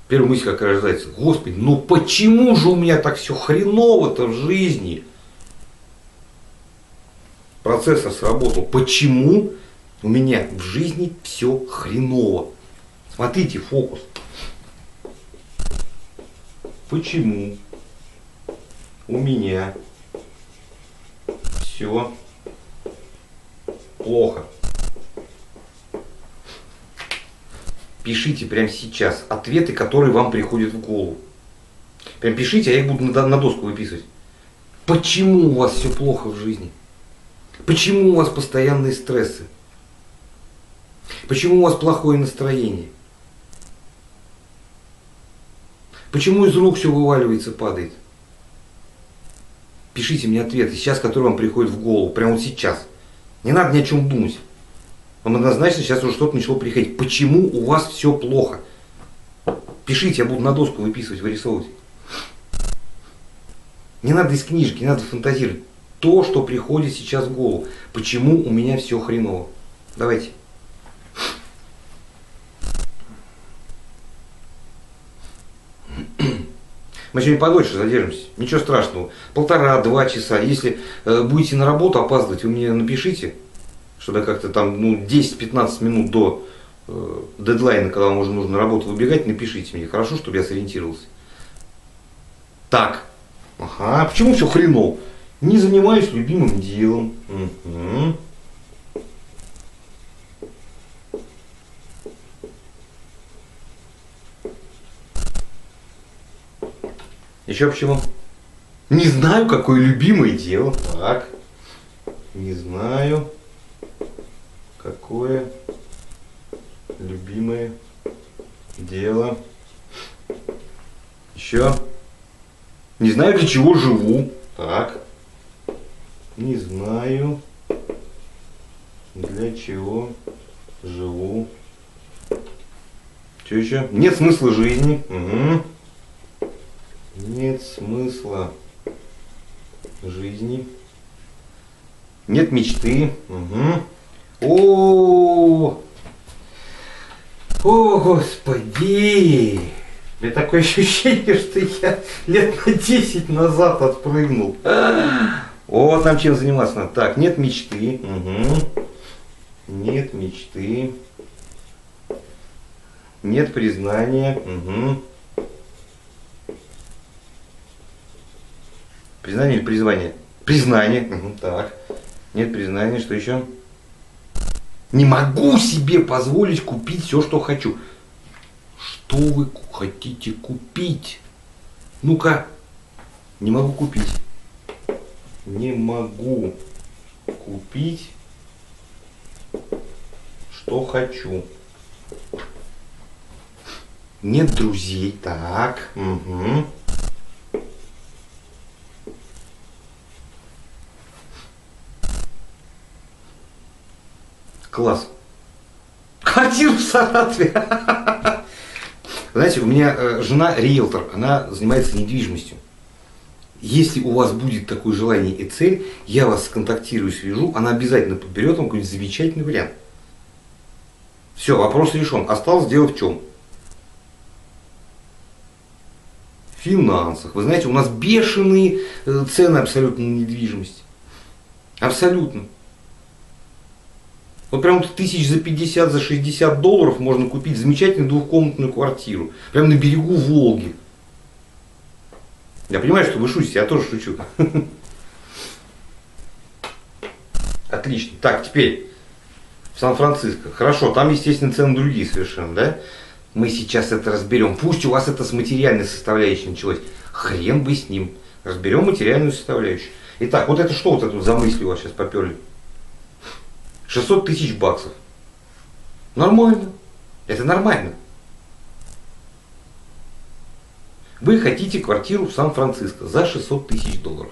Первая мысль, какая рождается: Господи, ну почему же у меня так все хреново-то в жизни? Процессор сработал. Почему у меня в жизни все хреново? Смотрите, фокус. Почему у меня все плохо? Пишите прямо сейчас ответы, которые вам приходят в голову. Прям пишите, а я их буду на доску выписывать. Почему у вас все плохо в жизни? Почему у вас постоянные стрессы? Почему у вас плохое настроение? Почему из рук все вываливается, падает? Пишите мне ответы сейчас, которые вам приходят в голову. Прямо вот сейчас. Не надо ни о чем думать. Вам однозначно сейчас уже что-то начало приходить. Почему у вас все плохо? Пишите, я буду на доску выписывать, вырисовывать. Не надо из книжки, не надо фантазировать. То, что приходит сейчас в голову. Почему у меня все хреново? Давайте. Мы сегодня подольше задержимся. Ничего страшного. 1,5-2 часа. Если будете на работу опаздывать, вы мне напишите, чтобы как-то там 10-15 минут до дедлайна, когда вам уже нужно на работу выбегать, напишите мне. Хорошо, чтобы я сориентировался. Так. Ага. Почему все хреново? Не занимаюсь любимым делом. Угу. Еще почему? Не знаю, какое любимое дело. Так. Не знаю, какое любимое дело. Еще. Не знаю, для чего живу. Так. Не знаю, для чего живу. Что еще? Нет смысла жизни. Угу. Нет смысла жизни. Нет мечты. Угу. О, Господи! У меня такое ощущение, что я лет на 10 назад отпрыгнул. Вот нам чем заниматься надо. Так, нет мечты. Угу. Нет мечты. Нет признания. Угу. Признание или призвание? Признание. Угу, так. Нет признания. Что еще? Не могу себе позволить купить все, что хочу. Что вы хотите купить? Ну-ка. Не могу купить. Не могу купить, что хочу. Нет друзей. Так. Угу. Класс. Квартиру в Саратове. Знаете, у меня жена риэлтор, она занимается недвижимостью. Если у вас будет такое желание и цель, я вас сконтактирую, свяжу, она обязательно подберет вам какой-нибудь замечательный вариант. Все, вопрос решен. Осталось дело в чем? В финансах. Вы знаете, у нас бешеные цены абсолютно на недвижимость. Абсолютно. Вот прям вот тысяч за 50, за 60 долларов можно купить замечательную двухкомнатную квартиру. Прямо на берегу Волги. Я понимаю, что вы шутите, я тоже шучу. Отлично. Так, теперь в Сан-Франциско. Хорошо, там, естественно, цены другие совершенно, да? Мы сейчас это разберем. Пусть у вас это с материальной составляющей началось. Хрен бы с ним. Разберем материальную составляющую. Итак, вот это что вот это за мысли у вас сейчас поперли? 600 тысяч баксов. Нормально. Это нормально. Вы хотите квартиру в Сан-Франциско за 600 тысяч долларов.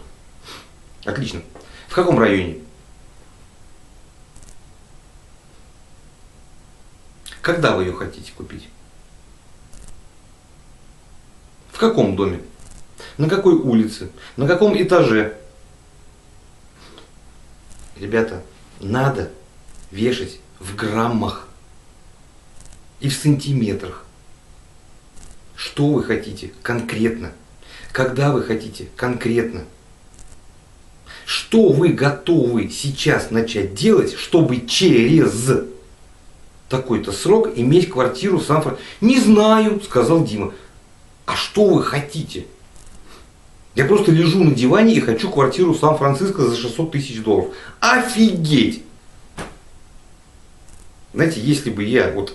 Отлично. В каком районе? Когда вы ее хотите купить? В каком доме? На какой улице? На каком этаже? Ребята, надо вешать в граммах и в сантиметрах. Что вы хотите конкретно? Когда вы хотите конкретно? Что вы готовы сейчас начать делать, чтобы через такой-то срок иметь квартиру в Сан-Франциско? Не знаю, сказал Дима. А что вы хотите? Я просто лежу на диване и хочу квартиру в Сан-Франциско за 600 тысяч долларов. Офигеть! Знаете, если бы я вот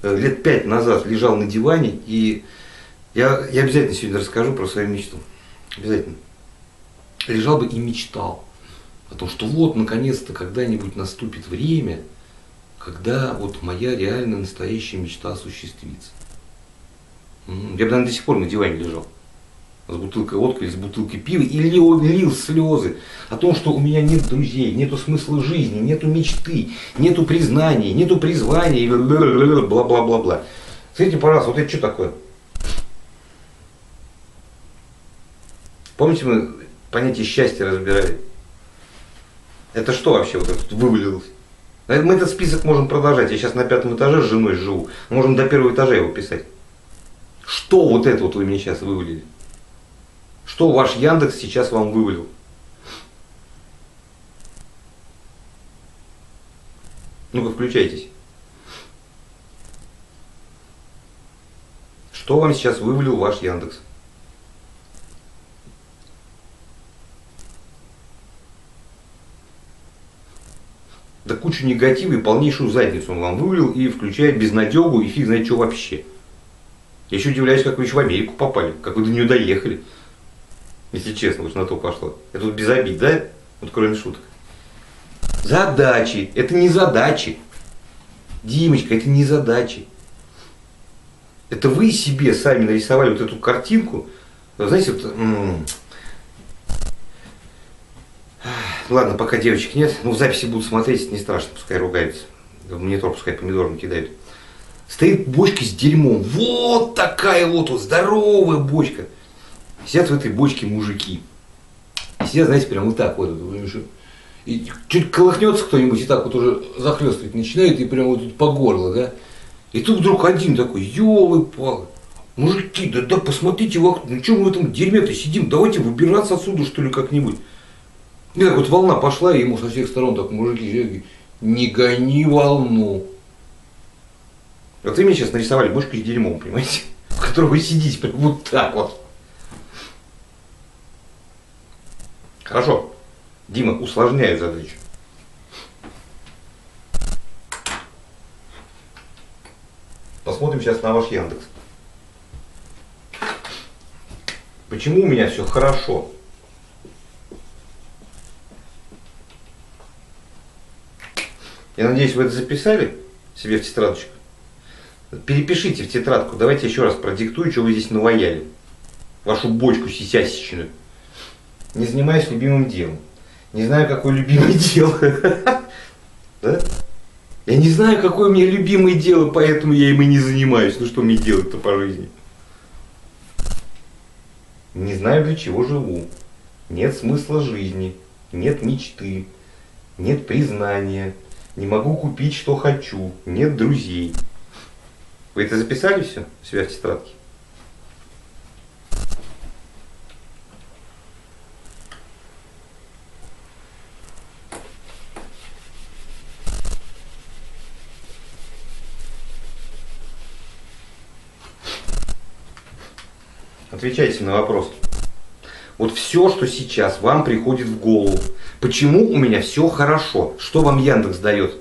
лет 5 назад лежал на диване, и я обязательно сегодня расскажу про свою мечту. Обязательно. Лежал бы и мечтал о том, что вот наконец-то когда-нибудь наступит время, когда вот моя реальная настоящая мечта осуществится. Я бы, наверное, до сих пор на диване лежал. С бутылкой водки или с бутылкой пива, и лил слезы о том, что у меня нет друзей, нету смысла жизни, нету мечты, нету признания, нету призвания, и бла-бла-бла-бла. Скажите, пожалуйста, вот это что такое? Помните, мы понятие счастья разбирали? Это что вообще вот это вывалилось? Мы этот список можем продолжать. Я сейчас на 5-м этаже с женой живу. Можем до 1-го этажа его писать. Что вот это вот вы мне сейчас вывалили? Что ваш Яндекс сейчас вам вывалил? Ну-ка, включайтесь. Что вам сейчас вывалил ваш Яндекс? Да кучу негатива и полнейшую задницу он вам вывалил и включает безнадегу и фиг знает что вообще. Я еще удивляюсь, как вы еще в Америку попали, как вы до нее доехали. Если честно, вот на то пошло. Это вот без обид, да? Вот кроме шуток. Задачи. Это не задачи. Димочка, это не задачи. Это вы себе сами нарисовали вот эту картинку. Знаете, вот... Ладно, пока девочек нет. Ну, в записи будут смотреть, не страшно, пускай ругаются. В монитор пускай помидором кидают. Стоит бочка с дерьмом. Вот такая вот здоровая бочка. Сидят в этой бочке мужики. И сидят, знаете, прям вот так вот. И чуть колыхнется кто-нибудь и так вот уже захлестывать начинает, и прям вот тут по горло, да. И тут вдруг один такой, ёлы-палы, мужики, да посмотрите в окно, ну что мы в этом дерьме-то сидим, давайте выбираться отсюда, что ли, как-нибудь. И так вот волна пошла, и ему со всех сторон так мужики сидят, не гони волну. Вот вы мне сейчас нарисовали бочку с дерьмом, понимаете, в которой вы сидите прям вот так вот. Хорошо. Дима усложняет задачу. Посмотрим сейчас на ваш Яндекс. Почему у меня все хорошо? Я надеюсь, вы это записали себе в тетрадочку. Перепишите в тетрадку. Давайте еще раз продиктую, что вы здесь наваяли. Вашу бочку сисясичную. Не занимаюсь любимым делом. Не знаю, какое любимое дело. Да? Я не знаю, какое у меня любимое дело, поэтому я им и не занимаюсь. Ну что мне делать-то по жизни? Не знаю, для чего живу. Нет смысла жизни. Нет мечты. Нет признания. Не могу купить, что хочу. Нет друзей. Вы это записали все у себя в тетрадке? Отвечайте на вопрос. Вот все, что сейчас вам приходит в голову. Почему у меня все хорошо? Что вам Яндекс дает?